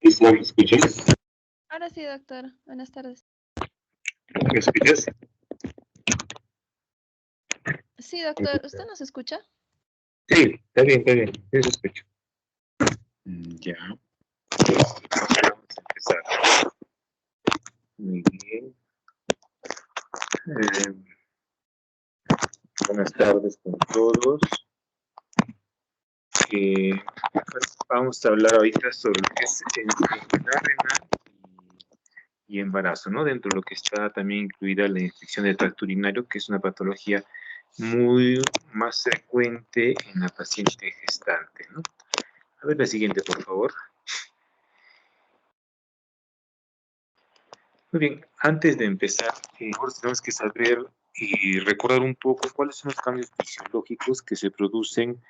Isla, ¿me escuchas? Ahora sí, doctor. Buenas tardes. ¿Me escuchas? Sí, doctor. ¿Usted nos escucha? Sí, está bien, está bien. Yo te escucho. Ya. Vamos a empezar. Muy bien. Eh, buenas tardes con todos. Vamos a hablar ahorita sobre lo que es enfermedad renal y embarazo, ¿no? Dentro de lo que está también incluida la infección del tracto urinario, que es una patología muy más frecuente en la paciente gestante, ¿no? A ver la siguiente, por favor. Muy bien, antes de empezar, ahora tenemos que saber y recordar un poco cuáles son los cambios fisiológicos que se producen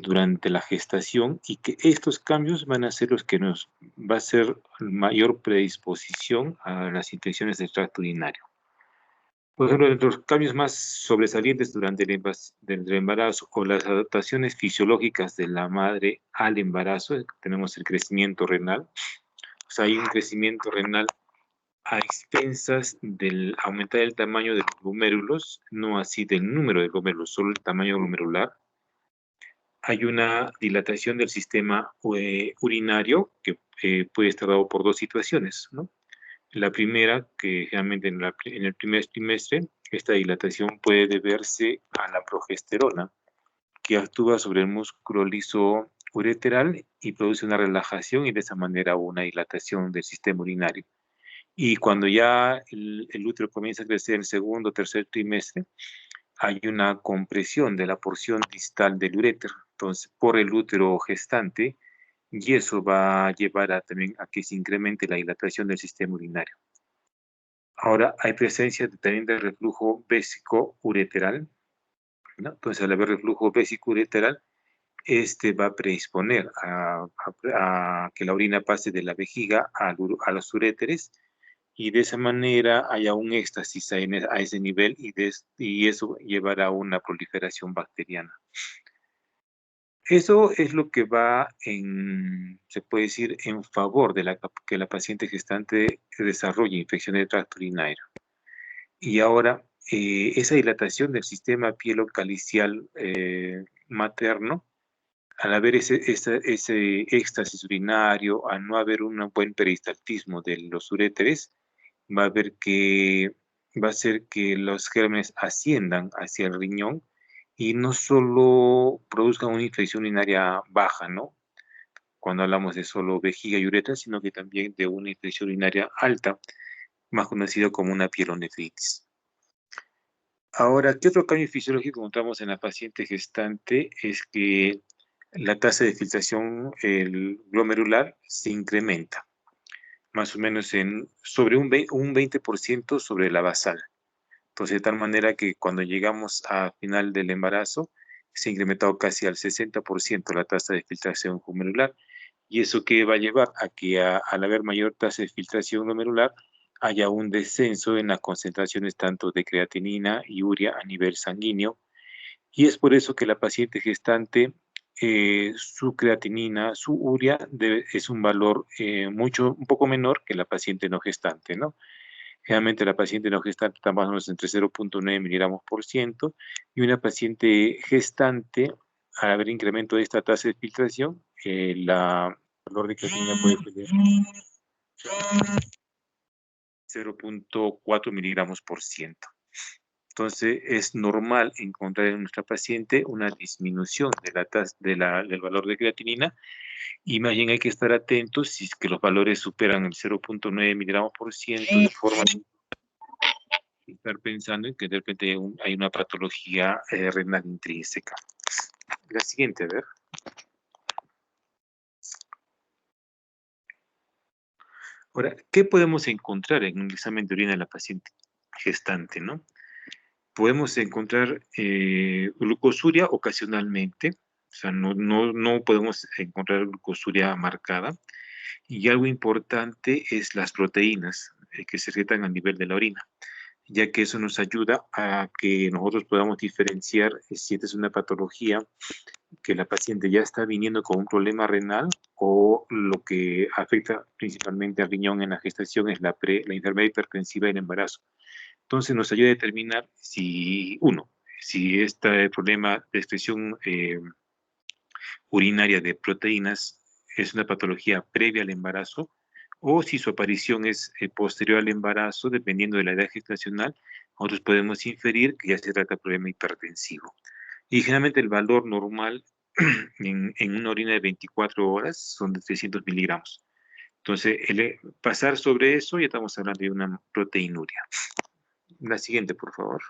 durante la gestación y que estos cambios van a ser los que nos va a hacer mayor predisposición a las infecciones del tracto urinario. Por ejemplo, entre los cambios más sobresalientes durante el embarazo o las adaptaciones fisiológicas de la madre al embarazo, tenemos el crecimiento renal. O sea, hay un crecimiento renal a expensas del aumentar el tamaño de los glomérulos, no así del número de glomérulos, solo el tamaño glomerular. Hay una dilatación del sistema urinario que puede estar dado por dos situaciones, ¿no? La primera, que generalmente en el primer trimestre, esta dilatación puede deberse a la progesterona, que actúa sobre el músculo liso ureteral y produce una relajación y de esa manera una dilatación del sistema urinario. Y cuando ya el útero comienza a crecer en el segundo o tercer trimestre, hay una compresión de la porción distal del uréter, entonces por el útero gestante, y eso va a llevar también a que se incremente la dilatación del sistema urinario. Ahora, hay presencia también de reflujo vésico-ureteral, ¿no? Entonces, al haber reflujo vésico-ureteral, este va a predisponer a que la orina pase de la vejiga a los uréteres y de esa manera haya un éxtasis a ese nivel y eso llevará a una proliferación bacteriana. Eso es lo que va se puede decir, en favor de que la paciente gestante desarrolle infección del tracto urinario. Y ahora, esa dilatación del sistema pielocalicial materno, al haber ese éxtasis urinario, al no haber un buen peristaltismo de los uréteres, va a hacer que los gérmenes asciendan hacia el riñón y no solo produzcan una infección urinaria baja, ¿no? Cuando hablamos de solo vejiga y uretra, sino que también de una infección urinaria alta, más conocido como una pielonefritis. Ahora, ¿qué otro cambio fisiológico encontramos en la paciente gestante? Es que la tasa de filtración glomerular se incrementa, más o menos sobre un 20% sobre la basal. Entonces, de tal manera que cuando llegamos a final del embarazo, se ha incrementado casi al 60% la tasa de filtración glomerular. ¿Y eso qué va a llevar? A que al haber mayor tasa de filtración glomerular, haya un descenso en las concentraciones tanto de creatinina y urea a nivel sanguíneo. Y es por eso que la paciente gestante, su creatinina, su urea es un valor un poco menor que la paciente no gestante, ¿no? Generalmente la paciente no gestante está más o menos entre 0.9 miligramos por ciento y una paciente gestante, al haber incremento de esta tasa de filtración, el valor de creatinina puede ser 0.4 miligramos por ciento. Entonces, es normal encontrar en nuestra paciente una disminución de del valor de creatinina y más bien hay que estar atentos si es que los valores superan el 0.9 miligramos por ciento de forma estar pensando en que de repente hay una patología renal intrínseca. La siguiente, a ver. Ahora, ¿qué podemos encontrar en un examen de orina de la paciente gestante, no? Podemos encontrar glucosuria ocasionalmente, o sea, no podemos encontrar glucosuria marcada. Y algo importante es las proteínas que se secretan a nivel de la orina. ya que eso nos ayuda a que nosotros podamos diferenciar si esta es una patología que la paciente ya está viniendo con un problema renal o lo que afecta principalmente al riñón en la gestación es la enfermedad hipertensiva en el embarazo. Entonces nos ayuda a determinar si este problema de expresión urinaria de proteínas es una patología previa al embarazo o si su aparición es posterior al embarazo, dependiendo de la edad gestacional, nosotros podemos inferir que ya se trata de problema hipertensivo. Y generalmente el valor normal en una orina de 24 horas son de 300 miligramos. Entonces, pasar sobre eso, ya estamos hablando de una proteinuria. La siguiente, por favor.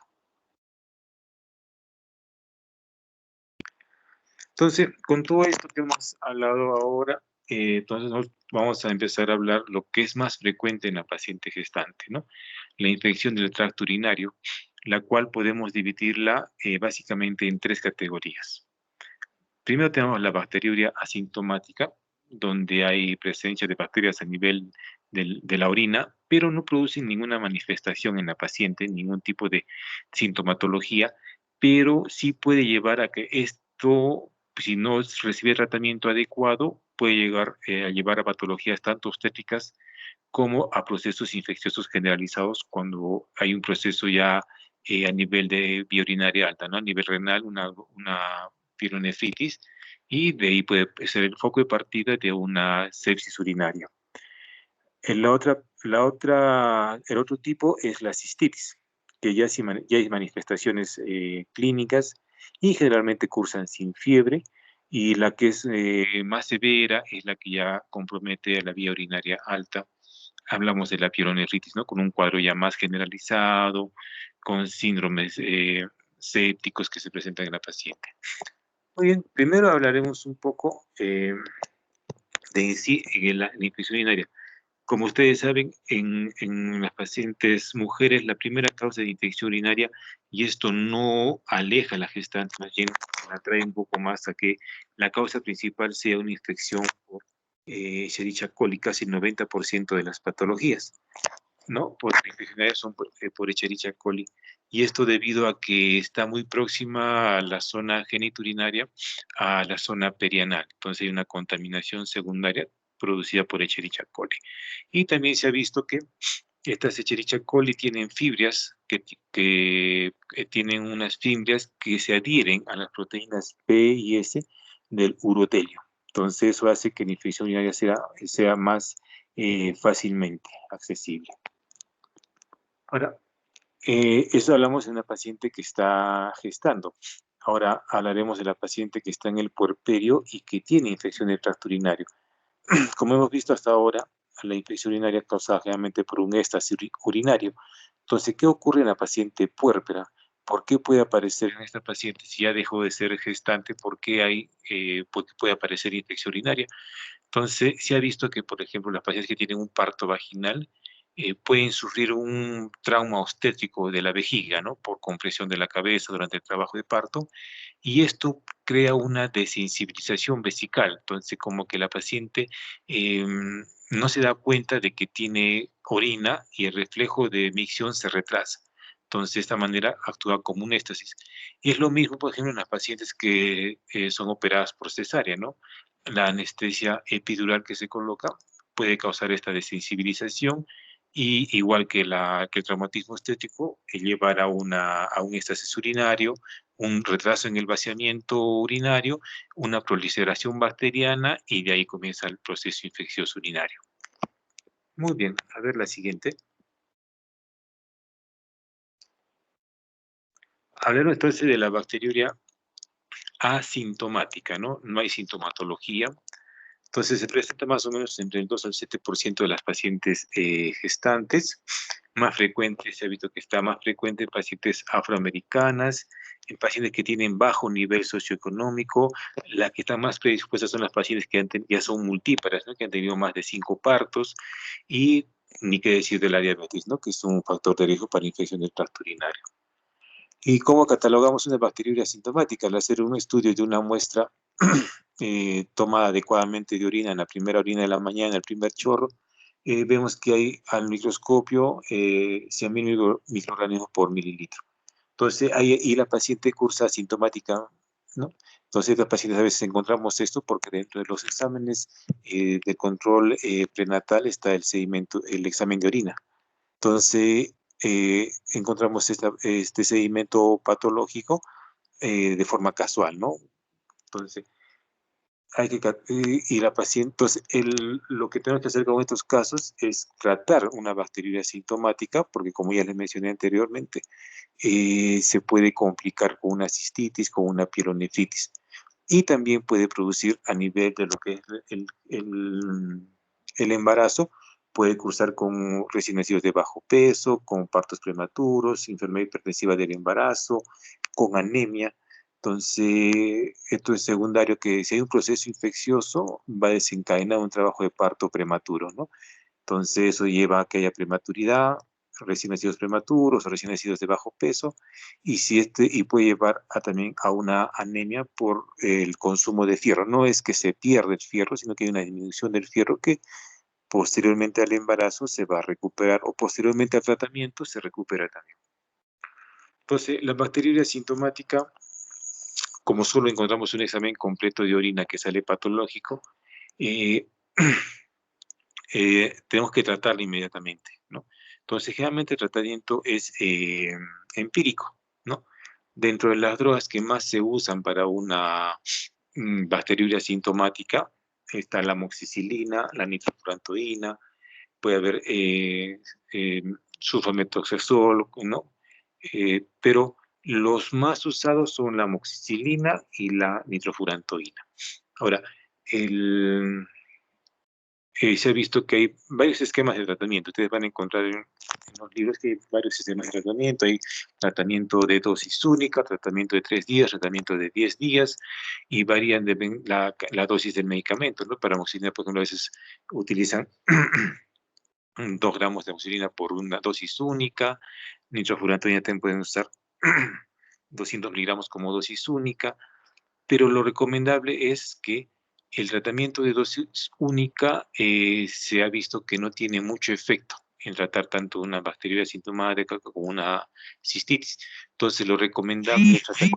Entonces, con todo esto que hemos hablado ahora, entonces vamos a empezar a hablar lo que es más frecuente en la paciente gestante, ¿no? La infección del tracto urinario, la cual podemos dividirla básicamente en 3 categorías. Primero tenemos la bacteriuria asintomática, donde hay presencia de bacterias a nivel de la orina, pero no producen ninguna manifestación en la paciente, ningún tipo de sintomatología, pero sí puede llevar a que esto, si no recibe tratamiento adecuado, puede llegar a llevar a patologías tanto obstétricas como a procesos infecciosos generalizados cuando hay un proceso ya a nivel de vía urinaria alta, ¿no? A nivel renal, una pielonefritis, y de ahí puede ser el foco de partida de una sepsis urinaria. El otro tipo es la cistitis, que ya hay manifestaciones clínicas y generalmente cursan sin fiebre, y la que es más severa es la que ya compromete a la vía urinaria alta. Hablamos de la pielonefritis, ¿no? Con un cuadro ya más generalizado, con síndromes sépticos que se presentan en la paciente. Muy bien, primero hablaremos un poco de sí en la infección urinaria. Como ustedes saben, en las pacientes mujeres, la primera causa de infección urinaria, y esto no aleja a la gestante, más bien la trae un poco más a que la causa principal sea una infección por Escherichia coli, casi el 90% de las patologías, ¿no? Por infecciones son por Escherichia coli. Y esto debido a que está muy próxima a la zona geniturinaria, a la zona perianal. Entonces hay una contaminación secundaria producida por Escherichia coli. Y también se ha visto que estas Escherichia coli tienen fibrias que tienen unas fibrias que se adhieren a las proteínas P y S del urotelio. Entonces eso hace que la infección urinaria sea más fácilmente accesible. Ahora, eso hablamos de una paciente que está gestando. Ahora hablaremos de la paciente que está en el puerperio y que tiene infección del tracto urinario. Como hemos visto hasta ahora, la infección urinaria causada generalmente por un éxtasis urinario. Entonces, ¿qué ocurre en la paciente puérpera? ¿Por qué puede aparecer en esta paciente si ya dejó de ser gestante? ¿Por qué puede aparecer infección urinaria? Entonces, se ha visto que, por ejemplo, las pacientes que tienen un parto vaginal pueden sufrir un trauma obstétrico de la vejiga, ¿no? Por compresión de la cabeza durante el trabajo de parto, y esto crea una desensibilización vesical. Entonces, como que la paciente no se da cuenta de que tiene orina y el reflejo de micción se retrasa. Entonces, de esta manera actúa como un éxtasis. Y es lo mismo, por ejemplo, en las pacientes que son operadas por cesárea, ¿no? La anestesia epidural que se coloca puede causar esta desensibilización y igual que el traumatismo estético, llevar a un éxtasis urinario, un retraso en el vaciamiento urinario, una proliferación bacteriana y de ahí comienza el proceso infeccioso urinario. Muy bien, a ver la siguiente. Hablemos entonces de la bacteriuria asintomática, ¿no? No hay sintomatología. Entonces se presenta más o menos entre el 2 al 7% de las pacientes gestantes. Más frecuente, se ha visto que está más frecuente en pacientes afroamericanas, en pacientes que tienen bajo nivel socioeconómico. Las que están más predispuestas son las pacientes que ya son multíparas, ¿no? Que han tenido más de 5 partos, y ni qué decir de la diabetes, ¿no? Que es un factor de riesgo para infección del tracto urinario. ¿Y cómo catalogamos una bacteriuria asintomática? Al hacer un estudio de una muestra tomada adecuadamente de orina en la primera orina de la mañana, el primer chorro, vemos que hay al microscopio 100.000 microorganismos por mililitro. Entonces, ahí y la paciente cursa asintomática, ¿no? Entonces, las pacientes a veces encontramos esto porque dentro de los exámenes de control prenatal está el examen de orina. Entonces, encontramos este sedimento patológico de forma casual, ¿no? Entonces, y la paciente, entonces, lo que tenemos que hacer con estos casos es tratar una bacteriuria asintomática, porque como ya les mencioné anteriormente, se puede complicar con una cistitis, con una pielonefritis. Y también puede producir a nivel de lo que es el embarazo, puede cursar con recién nacidos de bajo peso, con partos prematuros, enfermedad hipertensiva del embarazo, con anemia. Entonces, esto es secundario, que si hay un proceso infeccioso, va a desencadenar un trabajo de parto prematuro, ¿no? Entonces, eso lleva a que haya prematuridad, recién nacidos prematuros o recién nacidos de bajo peso, y puede llevar también a una anemia por el consumo de fierro. No es que se pierda el fierro, sino que hay una disminución del fierro que posteriormente al embarazo se va a recuperar, o posteriormente al tratamiento se recupera también. Entonces, la bacteriuria asintomática, como solo encontramos un examen completo de orina que sale patológico, eh, tenemos que tratarla inmediatamente, ¿no? Entonces, generalmente el tratamiento es empírico, ¿no? Dentro de las drogas que más se usan para una bacteriuria asintomática está la amoxicilina, la nitrofurantoína, puede haber sulfamethoxazol, ¿no? Pero los más usados son la amoxicilina y la nitrofurantoína. Ahora, se ha visto que hay varios esquemas de tratamiento. Ustedes van a encontrar en los libros que hay varios sistemas de tratamiento. Hay tratamiento de dosis única, tratamiento de 3 días, tratamiento de 10 días, y varían de la dosis del medicamento, ¿no? Para amoxicilina, por ejemplo, a veces utilizan 2 gramos de amoxicilina por una dosis única. Nitrofurantoína también pueden usar 200 miligramos como dosis única, pero lo recomendable es que el tratamiento de dosis única se ha visto que no tiene mucho efecto en tratar tanto una bacteriuria asintomática como una cistitis. Entonces, lo recomendable es tratar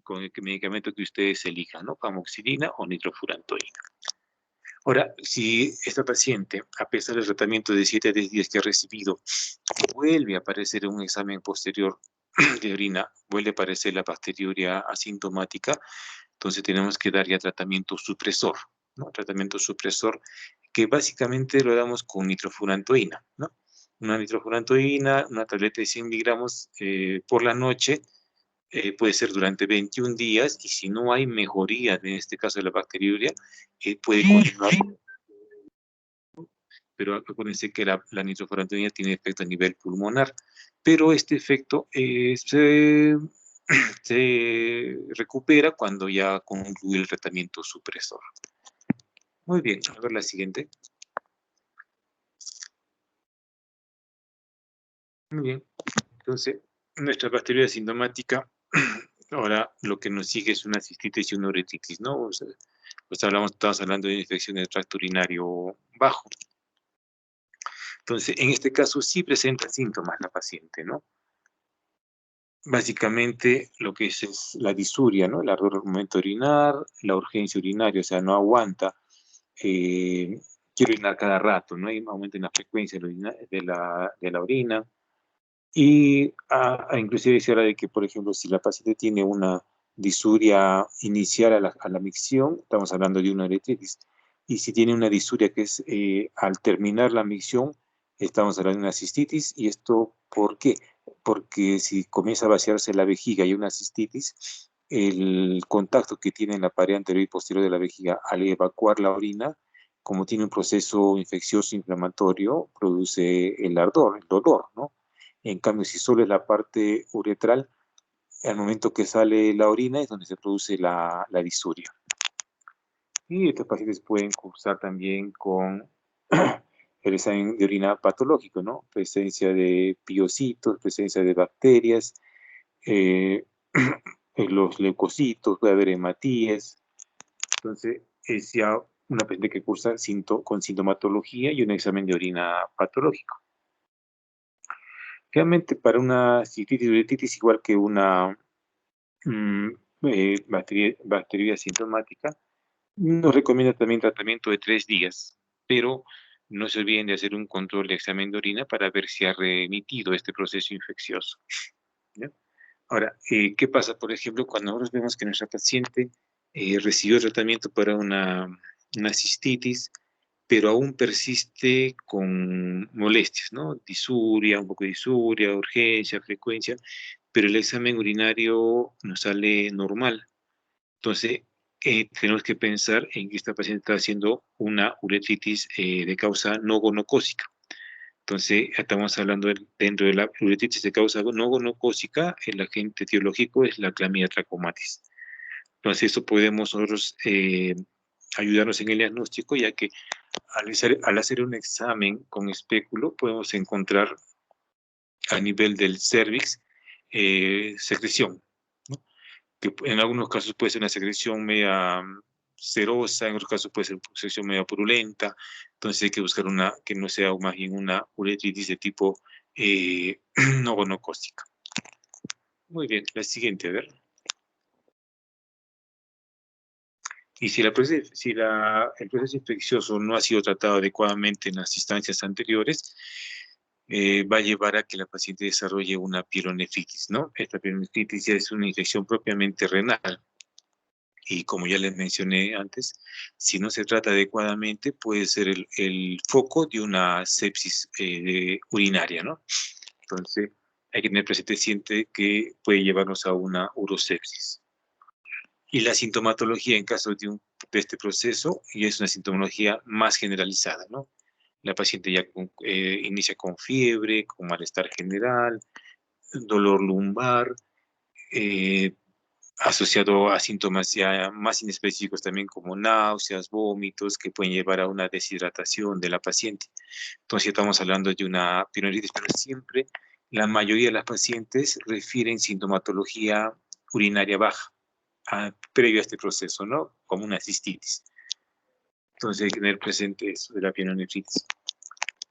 con el medicamento que ustedes elijan, ¿no? Amoxicilina o nitrofurantoína. Ahora, si esta paciente, a pesar del tratamiento de 7 a 10 días que ha recibido, vuelve a aparecer en un examen posterior de orina, vuelve a aparecer la bacteriuria asintomática, entonces tenemos que dar ya tratamiento supresor, ¿no? Tratamiento supresor que básicamente lo damos con nitrofurantoína, ¿no? Una nitrofurantoína, una tableta de 100 miligramos por la noche, puede ser durante 21 días, y si no hay mejoría, en este caso de la bacteriuria, puede continuar. Pero acuérdense que la nitrofurantoína tiene efecto a nivel pulmonar, pero este efecto se recupera cuando ya concluye el tratamiento supresor. Muy bien, a ver la siguiente. Muy bien, entonces, nuestra bacteria sintomática, ahora lo que nos sigue es una cistitis y una uretritis, ¿no? O sea, pues estamos hablando de infección del tracto urinario bajo. Entonces, en este caso sí presenta síntomas la paciente, ¿no? Básicamente lo que es la disuria, ¿no? El ardor al momento de orinar, la urgencia urinaria, o sea, no aguanta, quiere orinar cada rato, ¿no? Hay un aumento en la frecuencia de la orina. Y inclusive se habla de que, por ejemplo, si la paciente tiene una disuria inicial a la micción, estamos hablando de una uretritis. Y si tiene una disuria que es al terminar la micción, estamos hablando de una cistitis. ¿Y esto por qué? Porque si comienza a vaciarse la vejiga y una cistitis, el contacto que tiene en la pared anterior y posterior de la vejiga al evacuar la orina, como tiene un proceso infeccioso inflamatorio, produce el ardor, el dolor, ¿no? En cambio, si solo es la parte uretral, al momento que sale la orina es donde se produce la disuria. Y estos pacientes pueden cursar también con el examen de orina patológico, ¿no? Presencia de piocitos, presencia de bacterias, los leucocitos, puede haber hematíes. Entonces, una paciente que cursa con sintomatología y un examen de orina patológico. Realmente para una cistitis uretritis, igual que una bacteria sintomática, nos recomienda también tratamiento de 3 días, pero no se olviden de hacer un control de examen de orina para ver si ha remitido este proceso infeccioso, ¿ya? Ahora, ¿qué pasa, por ejemplo, cuando nosotros vemos que nuestra paciente recibió tratamiento para una cistitis, pero aún persiste con molestias, ¿no? Disuria, un poco de disuria, urgencia, frecuencia, pero el examen urinario nos sale normal. Entonces, tenemos que pensar en que esta paciente está haciendo una uretritis de causa no gonocócica. Entonces, estamos hablando dentro de la uretritis de causa no gonocócica, el agente etiológico es la Chlamydia trachomatis. Entonces, eso podemos nosotros ayudarnos en el diagnóstico, ya que al hacer un examen con espéculo, podemos encontrar a nivel del cervix secreción, ¿no? Que en algunos casos puede ser una secreción media cerosa, en otros casos puede ser una secreción media purulenta. Entonces hay que buscar una que no sea más bien una uretritis de tipo no gonocócica. Muy bien, la siguiente, a ver. Y si el proceso infeccioso no ha sido tratado adecuadamente en las instancias anteriores, va a llevar a que la paciente desarrolle una pielonefritis, ¿no? Esta pielonefritis ya es una infección propiamente renal. Y como ya les mencioné antes, si no se trata adecuadamente, puede ser el foco de una sepsis urinaria, ¿no? Entonces, hay que tener presente siempre que puede llevarnos a una urosepsis. Y la sintomatología en caso de este proceso y es una sintomatología más generalizada, ¿no? La paciente ya inicia con fiebre, con malestar general, dolor lumbar, asociado a síntomas ya más inespecíficos también como náuseas, vómitos, que pueden llevar a una deshidratación de la paciente. Entonces estamos hablando de una pielonefritis, pero siempre la mayoría de las pacientes refieren sintomatología urinaria baja previo a este proceso, ¿no? Como una cistitis. Entonces hay que tener presente eso de la pielonefritis.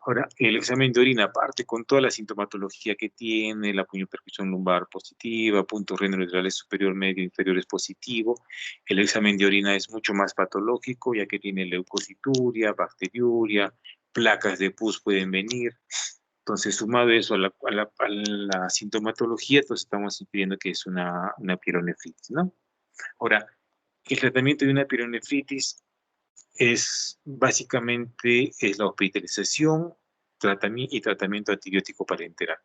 Ahora, el examen de orina, aparte con toda la sintomatología que tiene, la puniopercusión lumbar positiva, puntos renal-uretrales superior, medio, inferior es positivo, el examen de orina es mucho más patológico, ya que tiene leucocituria, bacteriuria, placas de pus pueden venir. Entonces, sumado eso a la sintomatología, entonces estamos pidiendo que es una pielonefritis, ¿no? Ahora, el tratamiento de una pielonefritis es básicamente la hospitalización y tratamiento antibiótico parenteral.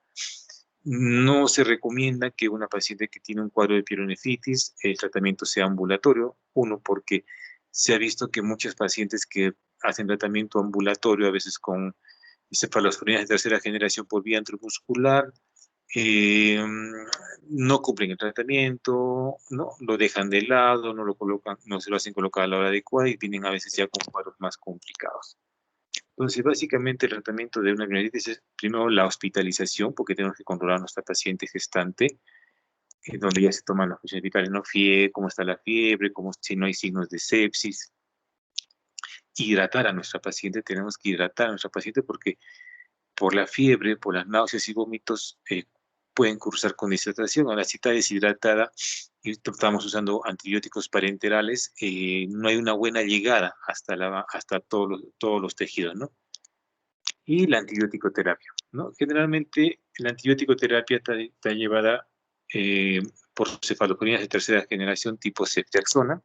No se recomienda que una paciente que tiene un cuadro de pielonefritis, el tratamiento sea ambulatorio. Uno, porque se ha visto que muchos pacientes que hacen tratamiento ambulatorio, a veces con cefalosporinas de tercera generación por vía intramuscular, eh, no cumplen el tratamiento, ¿no? Lo dejan de lado, no lo colocan, no se lo hacen colocar a la hora adecuada y vienen a veces ya con cuadros más complicados. Entonces, básicamente el tratamiento de una pielonefritis es primero la hospitalización, porque tenemos que controlar a nuestra paciente gestante, donde ya se toman las funciones vitales, ¿no? Cómo está la fiebre, si no hay signos de sepsis. Hidratar a nuestra paciente, tenemos que hidratar a nuestra paciente porque por la fiebre, por las náuseas y vómitos, pueden cursar con deshidratación. Ahora, si está deshidratada y estamos usando antibióticos parenterales, no hay una buena llegada hasta todos los tejidos, ¿no? Y la antibiótico-terapia, ¿no? Generalmente, la antibiótico-terapia está llevada por cefalosporinas de tercera generación tipo ceftriaxona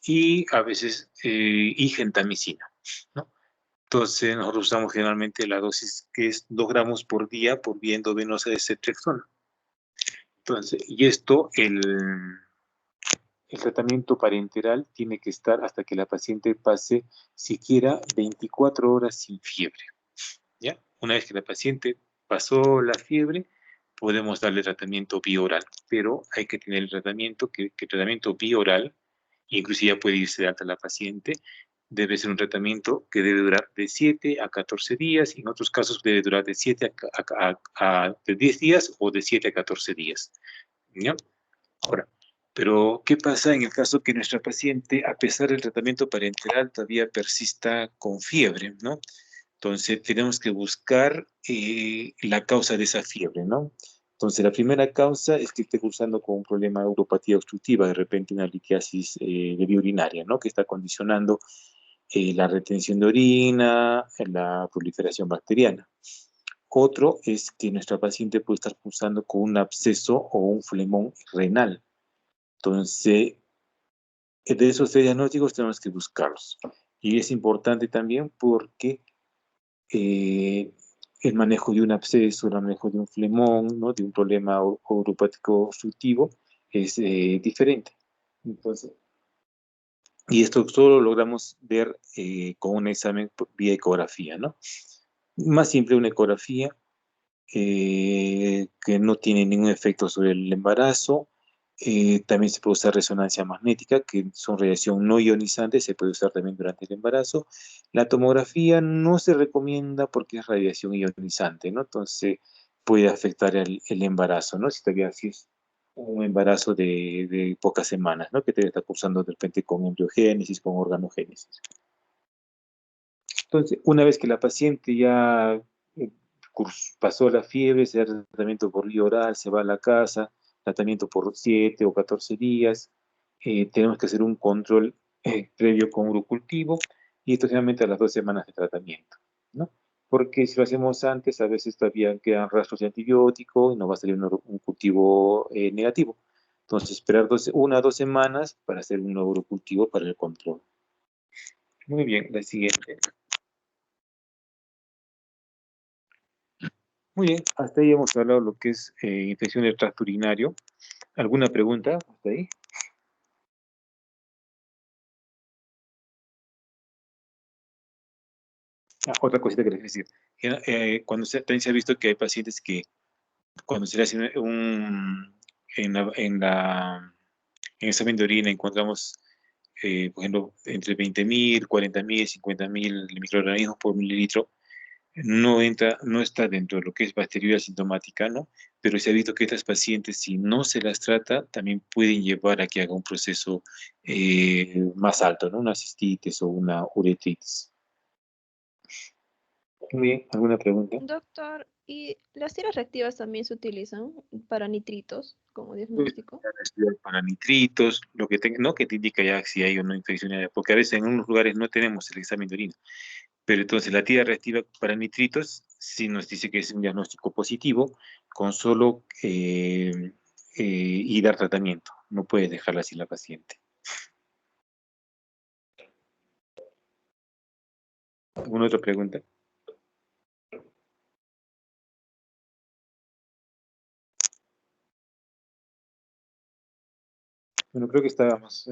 y a veces y gentamicina, ¿no? Entonces, nosotros usamos generalmente la dosis que es 2 gramos por día por vía endovenosa de ceftriaxona. Entonces, y esto, el tratamiento parenteral tiene que estar hasta que la paciente pase siquiera 24 horas sin fiebre, ¿ya? Una vez que la paciente pasó la fiebre, podemos darle tratamiento bioral, pero hay que tener el tratamiento, que tratamiento bioral, inclusive ya puede irse de alta la paciente, debe ser un tratamiento que debe durar de 7 a 14 días, y en otros casos debe durar de 10 días o de 7 a 14 días, ¿ya? Ahora, Pero, ¿qué pasa en el caso que nuestra paciente, a pesar del tratamiento parenteral, todavía persista con fiebre, ¿no? Entonces, tenemos que buscar la causa de esa fiebre, ¿no? Entonces, la primera causa es que esté cursando con un problema de uropatía obstructiva, de repente una litiasis de vía urinaria, ¿no? Que está condicionando la retención de orina, la proliferación bacteriana. Otro es que nuestra paciente puede estar cursando con un absceso o un flemón renal. Entonces, de esos tres diagnósticos tenemos que buscarlos. Y es importante también porque eh, el manejo de un absceso, el manejo de un flemón, ¿no? De un problema uropático obstructivo es diferente. Entonces, y esto solo lo logramos ver con un examen vía ecografía, ¿no? Más simple una ecografía que no tiene ningún efecto sobre el embarazo. También se puede usar resonancia magnética, que son radiación no ionizante, se puede usar también durante el embarazo. La tomografía no se recomienda porque es radiación ionizante, ¿no? Entonces puede afectar el embarazo, ¿no? Si es un embarazo de pocas semanas, ¿no? Que te está cursando de repente con embriogénesis, con organogénesis. Entonces, una vez que la paciente ya eh, pasó la fiebre, se da tratamiento por vía oral, se va a la casa, tratamiento por 7 o 14 días, tenemos que hacer un control previo con urocultivo y esto generalmente a las 2 semanas de tratamiento, ¿no? Porque si lo hacemos antes, a veces todavía quedan rastros de antibiótico y nos va a salir un cultivo negativo. Entonces, esperar 1 o 2 semanas para hacer un nuevo urocultivo para el control. Muy bien, la siguiente. Muy bien, hasta ahí hemos hablado de lo que es infección del tracto urinario. ¿Alguna pregunta hasta ahí? Otra cosita que les decir. También se ha visto que hay pacientes que cuando se le hace en examen de orina encontramos, por ejemplo, entre 20.000, 40.000, 50.000 microorganismos por mililitro, no está dentro de lo que es bacteriuria sintomática, ¿no? Pero se ha visto que estas pacientes, si no se las trata, también pueden llevar a que haga un proceso más alto, ¿no? Una cistitis o una uretritis. Muy bien, ¿alguna pregunta? Doctor, ¿y las tiras reactivas también se utilizan para nitritos como Pues, diagnóstico? estudiar para nitritos, lo que tenga, no que te indica ya si hay o no infección, porque a veces en unos lugares no tenemos el examen de orina. Pero entonces la tira reactiva para nitritos sí nos dice que es un diagnóstico positivo con solo y dar tratamiento. No puedes dejarla así la paciente. ¿Alguna otra pregunta? Bueno, creo que está más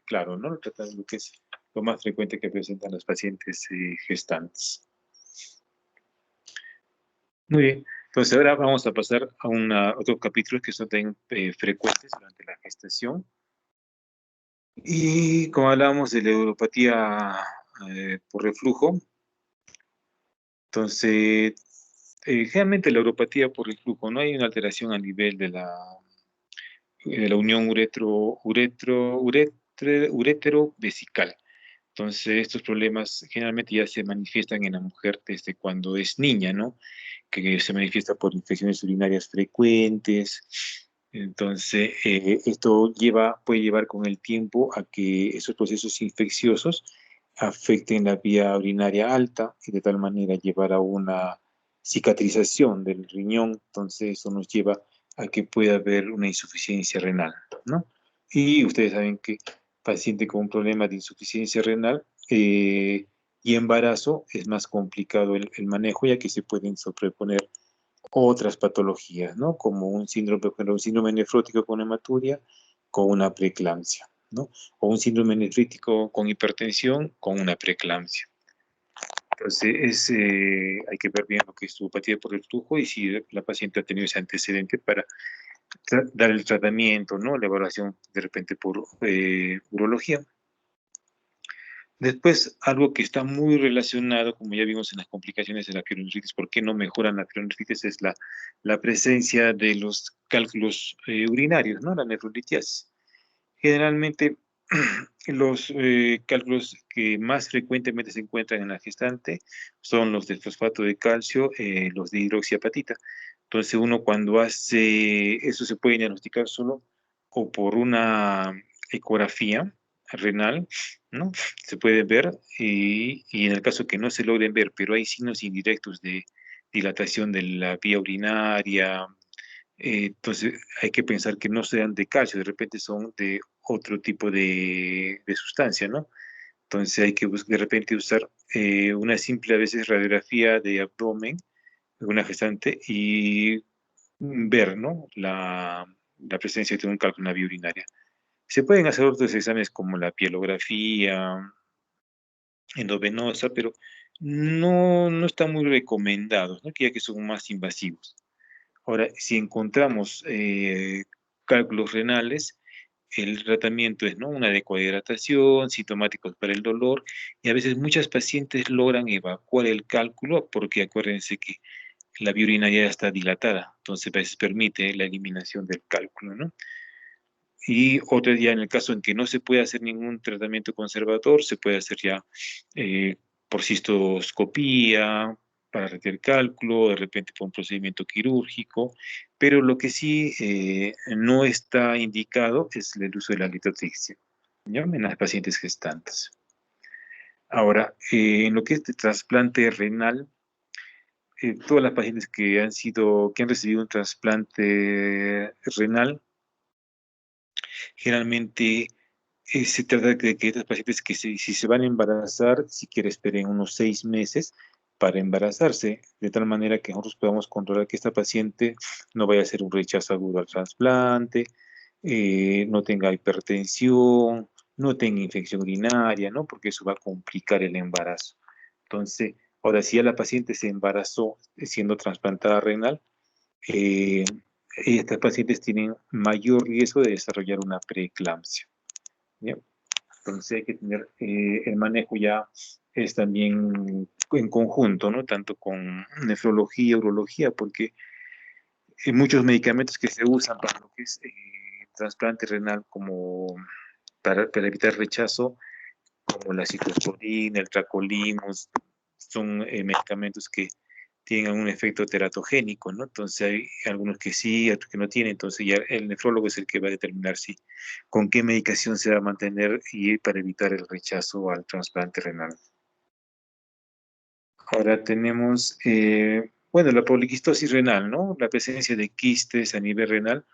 claro, ¿no? Tratando lo que es lo más frecuente que presentan los pacientes gestantes. Muy bien. Entonces ahora vamos a pasar a otros capítulos que son también frecuentes durante la gestación. Y como hablábamos de la neuropatía por reflujo, entonces generalmente la neuropatía por reflujo no hay una alteración a nivel de la unión urétero-vesical. Entonces, estos problemas generalmente ya se manifiestan en la mujer desde cuando es niña, ¿no? Que se manifiesta por infecciones urinarias frecuentes. Entonces, esto puede llevar con el tiempo a que esos procesos infecciosos afecten la vía urinaria alta y de tal manera llevar a una cicatrización del riñón. Entonces, eso nos lleva a que pueda haber una insuficiencia renal, ¿no? Y ustedes saben que paciente con un problema de insuficiencia renal y embarazo es más complicado el manejo, ya que se pueden sobreponer otras patologías, ¿no? Como un síndrome, por ejemplo, un síndrome nefrótico con hematuria, con una preeclampsia, ¿no? O un síndrome nefrítico con hipertensión, con una preeclampsia. Entonces, hay que ver bien lo que es su apatía por el flujo y si la paciente ha tenido ese antecedente para dar el tratamiento, ¿no? La evaluación de repente por urología. Después, algo que está muy relacionado, como ya vimos en las complicaciones de la pielonefritis, ¿por qué no mejoran la pielonefritis? Es la presencia de los cálculos urinarios, ¿no? La nefrolitiasis. Generalmente, los cálculos que más frecuentemente se encuentran en la gestante son los del fosfato de calcio, los de hidroxiapatita. Entonces, uno cuando hace eso se puede diagnosticar solo o por una ecografía renal, ¿no? Se puede ver y en el caso que no se logren ver, pero hay signos indirectos de dilatación de la vía urinaria, entonces hay que pensar que no sean de calcio, de repente son de otro tipo de sustancia, ¿no? Entonces hay que de repente usar una simple a veces radiografía de abdomen de una gestante y ver, ¿no? La presencia de un cálculo en la vía urinaria. Se pueden hacer otros exámenes como la pielografía, endovenosa, pero no están muy recomendados, ¿no? Que ya que son más invasivos. Ahora, si encontramos cálculos renales, el tratamiento es, ¿no? Una adecuada hidratación, sintomáticos para el dolor, y a veces muchas pacientes logran evacuar el cálculo porque acuérdense que la vía urinaria ya está dilatada, entonces a veces permite la eliminación del cálculo, ¿no? Y otro día, en el caso en que no se puede hacer ningún tratamiento conservador, se puede hacer ya eh, por cistoscopía, para retirar cálculo, de repente por un procedimiento quirúrgico, pero lo que sí no está indicado es el uso de la litotripsia, ¿ya? En las pacientes gestantes. Ahora, en lo que es de trasplante renal, todas las pacientes que han recibido un trasplante renal, generalmente se trata de que estas pacientes si se van a embarazar, si quiere esperen unos 6 meses para embarazarse, de tal manera que nosotros podamos controlar que esta paciente no vaya a hacer un rechazo agudo al trasplante, no tenga hipertensión, no tenga infección urinaria, ¿no? Porque eso va a complicar el embarazo. Entonces, ahora si ya la paciente se embarazó siendo trasplantada renal, eh, estas pacientes tienen mayor riesgo de desarrollar una preeclampsia, ¿ya? Entonces hay que tener el manejo ya es también en conjunto, ¿no? Tanto con nefrología, urología, porque muchos medicamentos que se usan para lo que es trasplante renal como para evitar rechazo, como la ciclosporina, el tacrolimus, son medicamentos que tienen un efecto teratogénico, ¿no? Entonces hay algunos que sí, otros que no tienen, entonces ya el nefrólogo es el que va a determinar si con qué medicación se va a mantener y para evitar el rechazo al trasplante renal. Ahora tenemos, bueno, la poliquistosis renal, ¿no? La presencia de quistes a nivel renal,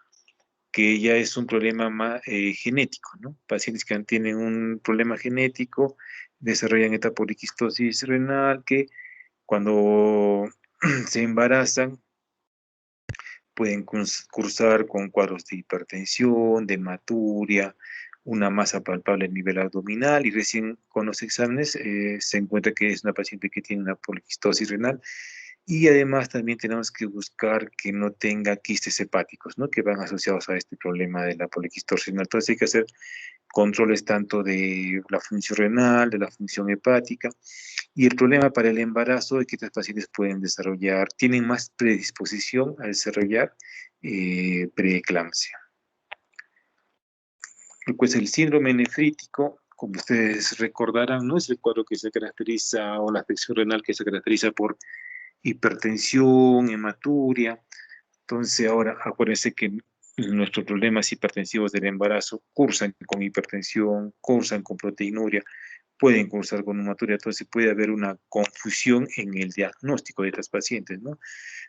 que ya es un problema más genético, ¿no? Pacientes que tienen un problema genético desarrollan esta poliquistosis renal que cuando se embarazan pueden cursar con cuadros de hipertensión, de hematuria, una masa palpable a nivel abdominal y recién con los exámenes se encuentra que es una paciente que tiene una poliquistosis renal y además también tenemos que buscar que no tenga quistes hepáticos, ¿no? Que van asociados a este problema de la poliquistosis renal. Entonces hay que hacer controles tanto de la función renal, de la función hepática. Y el problema para el embarazo es que estas pacientes pueden desarrollar, tienen más predisposición a desarrollar preeclampsia. Pues el síndrome nefrítico, como ustedes recordarán, no es el cuadro que se caracteriza, o la afección renal que se caracteriza por hipertensión, hematuria. Entonces ahora acuérdense que nuestros problemas hipertensivos del embarazo cursan con hipertensión, cursan con proteinuria, pueden cursar con hematuria, entonces puede haber una confusión en el diagnóstico de estas pacientes, ¿no?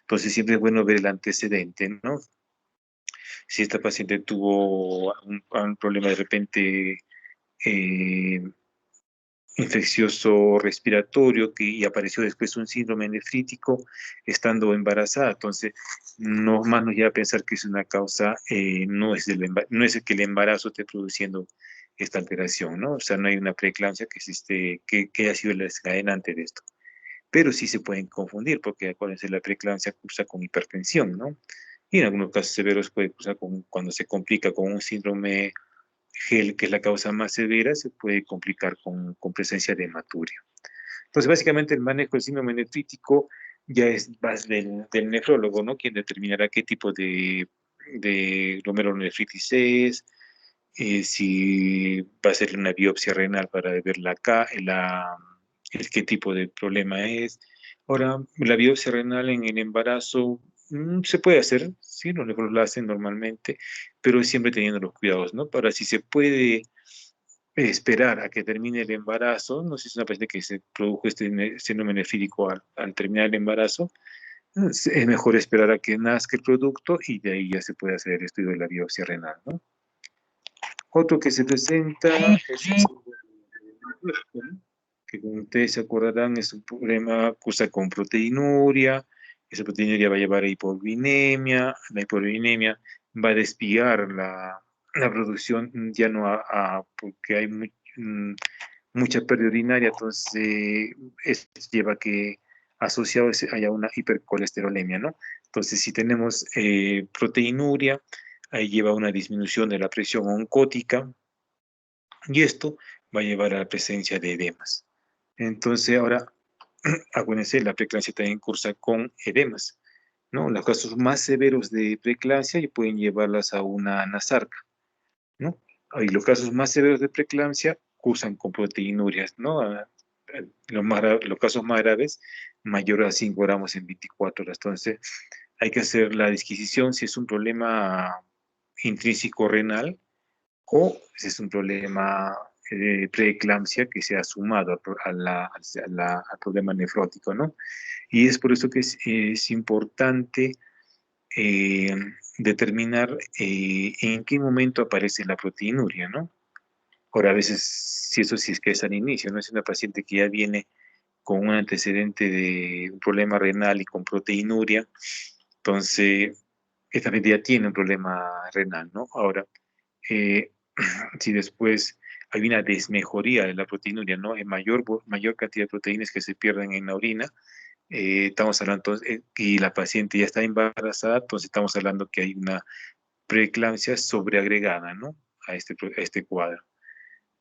Entonces siempre es bueno ver el antecedente, ¿no? Si esta paciente tuvo un problema de repente eh, infeccioso respiratorio y apareció después un síndrome nefrítico estando embarazada. Entonces, no más nos lleva a pensar que es una causa, no es el que el embarazo esté produciendo esta alteración, ¿no? O sea, no hay una preeclampsia que haya sido el desencadenante de esto. Pero sí se pueden confundir, porque acuérdense, la preeclampsia cursa con hipertensión, ¿no? Y en algunos casos severos puede cursar cuando se complica con un síndrome GEL, que es la causa más severa, se puede complicar con presencia de hematuria. Entonces, básicamente el manejo del síndrome nefrítico ya es más del nefrólogo, ¿no? Quien determinará qué tipo de glomerulonefritis es si va a ser una biopsia renal para ver qué tipo de problema es. Ahora, la biopsia renal en el embarazo se puede hacer, sí, los nefrólogos lo hacen normalmente, pero siempre teniendo los cuidados, ¿no? Para si se puede esperar a que termine el embarazo, no sé si es una paciente que se produjo este síndrome nefrídico al terminar el embarazo, es mejor esperar a que nazca el producto y de ahí ya se puede hacer el estudio de la biopsia renal, ¿no? Otro que se presenta es el ¿no? Que como ustedes se acordarán es un problema, cursa con proteinuria, esa proteinuria va a llevar a hipovinemia, la hipovinemia va a desviar la producción ya no porque hay mucha pérdida urinaria, entonces esto lleva a que asociado haya una hipercolesterolemia, ¿no? Entonces si tenemos proteinuria, ahí lleva a una disminución de la presión oncótica, y esto va a llevar a la presencia de edemas. Entonces, ahora, acuérdense, la preeclampsia también cursa con edemas, ¿no? Los casos más severos de preeclampsia pueden llevarlas a una anasarca, ¿no? Y los casos más severos de preeclampsia cursan con proteinurias, ¿no? Los casos más graves, mayor a 5 gramos en 24 horas. Entonces, hay que hacer la disquisición si es un problema intrínseco renal o si es un problema de preeclampsia que se ha sumado al problema nefrótico, ¿no? Y es por eso que es importante eh, determinar en qué momento aparece la proteinuria, ¿no? Ahora, a veces, si eso sí es que es al inicio, ¿no? Es una paciente que ya viene con un antecedente de un problema renal y con proteinuria, entonces, esta paciente ya tiene un problema renal, ¿no? Ahora, eh, si después hay una desmejoría de la proteinuria, ¿no? En mayor cantidad de proteínas que se pierden en la orina, estamos hablando, y la paciente ya está embarazada, entonces estamos hablando que hay una preeclampsia sobreagregada, ¿no? A este cuadro.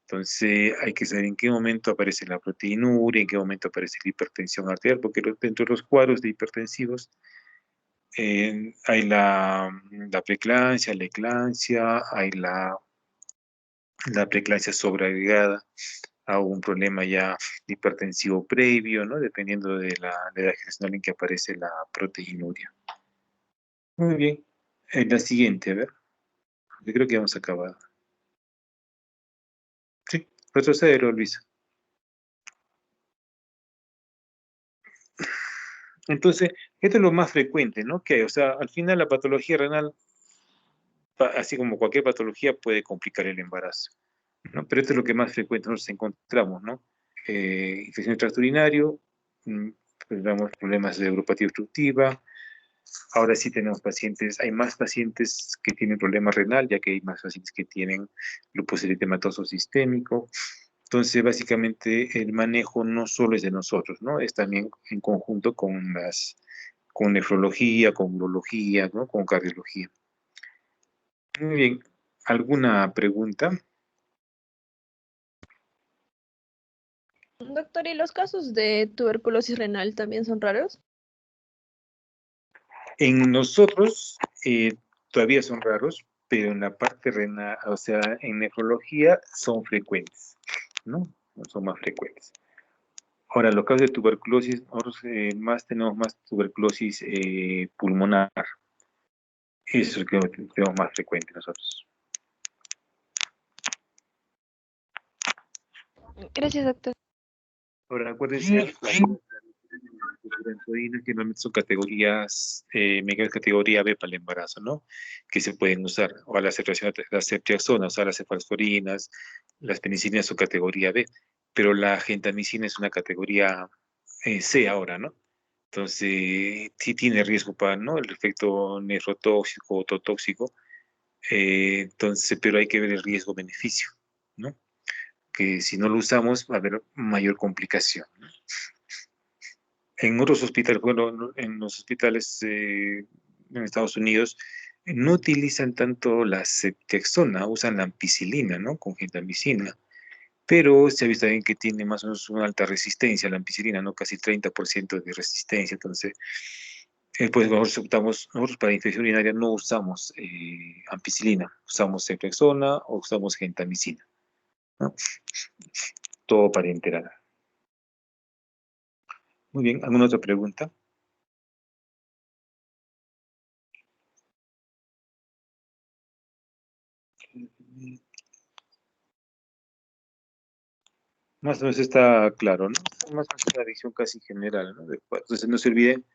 Entonces hay que saber en qué momento aparece la proteinuria, en qué momento aparece la hipertensión arterial, porque dentro de los cuadros de hipertensivos hay la preeclampsia, la eclampsia, hay la preeclampsia sobreagregada a un problema ya hipertensivo previo, ¿no? Dependiendo de la edad gestacional en que aparece la proteinuria. Muy bien. La siguiente, a ver. Yo creo que hemos acabado. Sí, retroceder, Luisa. Entonces, esto es lo más frecuente, ¿no? Que, o sea, al final la patología renal, así como cualquier patología, puede complicar el embarazo, ¿no? Pero esto es lo que más frecuente nos encontramos, ¿no? Infección de tracto urinario, tenemos problemas de neuropatía obstructiva. Ahora sí tenemos pacientes, hay más pacientes que tienen problema renal, ya que hay más pacientes que tienen lupus eritematoso sistémico. Entonces, básicamente, el manejo no solo es de nosotros, ¿no? Es también en conjunto con nefrología, con urología, ¿no? Con cardiología. Muy bien. ¿Alguna pregunta? Doctor, ¿y los casos de tuberculosis renal también son raros? En nosotros todavía son raros, pero en la parte renal, o sea, en nefrología son frecuentes, ¿no? Son más frecuentes. Ahora, los casos de tuberculosis, nosotros tenemos más tuberculosis pulmonar. Eso es lo que tenemos más frecuente nosotros. Gracias, doctor. Ahora, acuérdense, las proteínas que normalmente son categorías, categoría B para el embarazo, ¿no? Que se pueden usar, o la ceftriaxona, o sea, las cefalsporinas, las penicilinas son categoría B, pero la gentamicina es una categoría C ahora, ¿no? Entonces, sí tiene riesgo para, ¿no? El efecto nefrotóxico o ototóxico, entonces, pero hay que ver el riesgo-beneficio, ¿no? Que si no lo usamos va a haber mayor complicación, ¿no? En otros hospitales, bueno, en los hospitales en Estados Unidos, no utilizan tanto la ceftriaxona, usan la ampicilina, ¿no? Con gentamicina. Pero se ha visto también que tiene más o menos una alta resistencia a la ampicilina, ¿no? Casi 30% de resistencia. Entonces, Pues nosotros para infección urinaria no usamos ampicilina, usamos ceftriaxona o usamos gentamicina, ¿no? Todo parenteral. Muy bien, ¿alguna otra pregunta? Más o menos está claro, ¿no? Más o menos una visión casi general, ¿no? Entonces no se olviden,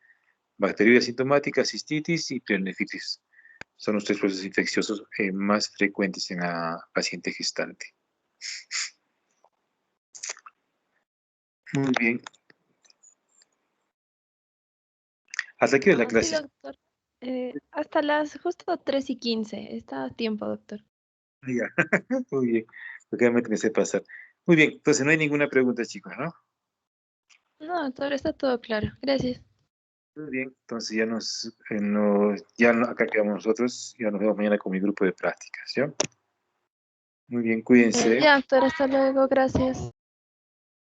bacteriuria asintomática, cistitis y pielonefritis. Son los tres procesos infecciosos más frecuentes en la paciente gestante. Muy bien. ¿Hasta aquí es la Sí, clase? doctor. Hasta las justo 3:15. Está a tiempo, doctor. Ya. Muy bien. Porque ya me comencé a pasar. Muy bien, entonces no hay ninguna pregunta, chicos, ¿no? No, doctor, está todo claro. Gracias. Muy bien, entonces acá quedamos nosotros, ya nos vemos mañana con mi grupo de prácticas, ¿ya? Muy bien, cuídense. Ya, doctor, hasta luego. Gracias.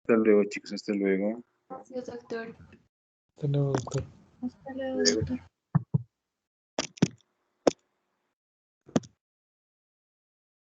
Hasta luego, chicos, hasta luego. Gracias, doctor. Hasta luego, doctor. Hasta luego, doctor.